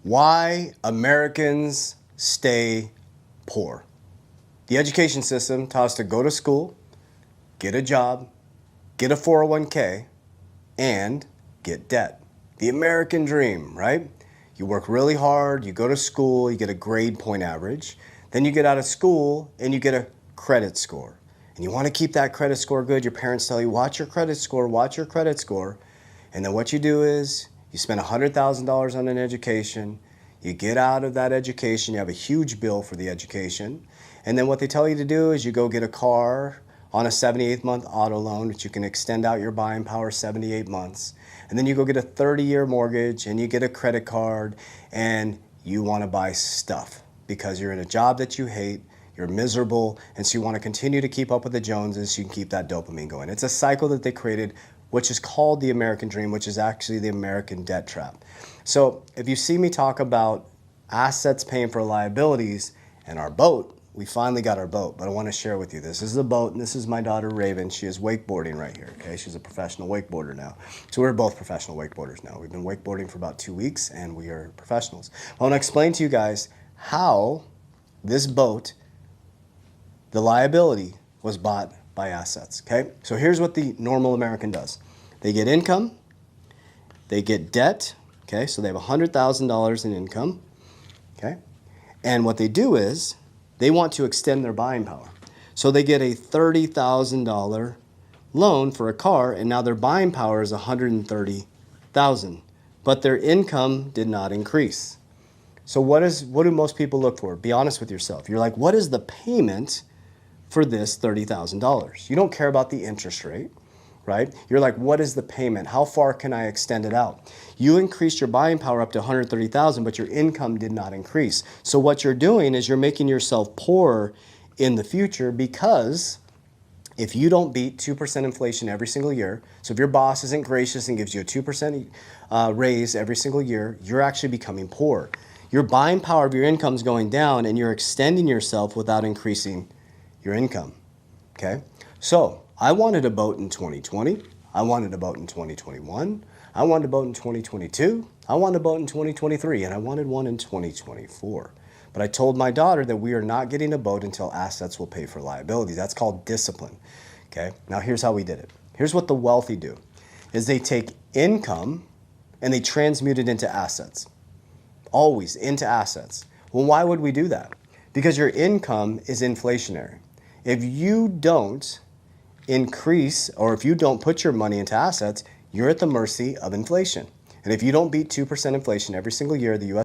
Why Americans stay poor. The education system taught us to go to school, get a job, get a 401k, and get debt. The American dream, right? You work really hard, you go to school, you get a grade point average, then you get out of school and you get a credit score. And you want to keep that credit score good. Your parents tell you, watch your credit score, watch your credit score. And then what you do is you spend $100,000 on an education, you get out of that education, you have a huge bill for the education, and then what they tell you to do is you go get a car on a 78-month auto loan, which you can extend out your buying power 78 months. And then you go get a 30-year mortgage and you get a credit card and you want to buy stuff because you're in a job that you hate, you're miserable, and so you want to continue to keep up with the Joneses so you can keep that dopamine going. It's a cycle that they created, which is called the American dream, which is actually the American debt trap. So if you see me talk about assets paying for liabilities and our boat, we finally got our boat, but I want to share with you. This is the boat, and this is my daughter, Raven. She is wakeboarding right here, okay? She's a professional wakeboarder now. So we're both professional wakeboarders now. We've been wakeboarding for about 2 weeks, and we are professionals. I want to explain to you guys how this boat, the liability, was bought by assets, okay? So here's what the normal American does. They get income, they get debt, okay? So they have $100,000 in income, okay? And what they do is they want to extend their buying power. So they get a $30,000 loan for a car, and now their buying power is $130,000, but their income did not increase. So what do most people look for? Be honest with yourself. You're like, what is the payment for this $30,000? You don't care about the interest rate, right? You're like, what is the payment? How far can I extend it out? You increased your buying power up to $130,000, but your income did not increase. So what you're doing is you're making yourself poorer in the future, because if you don't beat 2% inflation every single year, so if your boss isn't gracious and gives you a 2% raise every single year, you're actually becoming poor. Your buying power of your income is going down, and you're extending yourself without increasing your income, okay? So I wanted a boat in 2020. I wanted a boat in 2021. I wanted a boat in 2022. I wanted a boat in 2023, and I wanted one in 2024. But I told my daughter that we are not getting a boat until assets will pay for liabilities. That's called discipline, okay? Now here's how we did it. Here's what the wealthy do, is they take income and they transmute it into assets. Always into assets. Well, why would we do that? Because your income is inflationary. If you don't increase, or if you don't put your money into assets, you're at the mercy of inflation. And if you don't beat 2% inflation every single year, the U.S.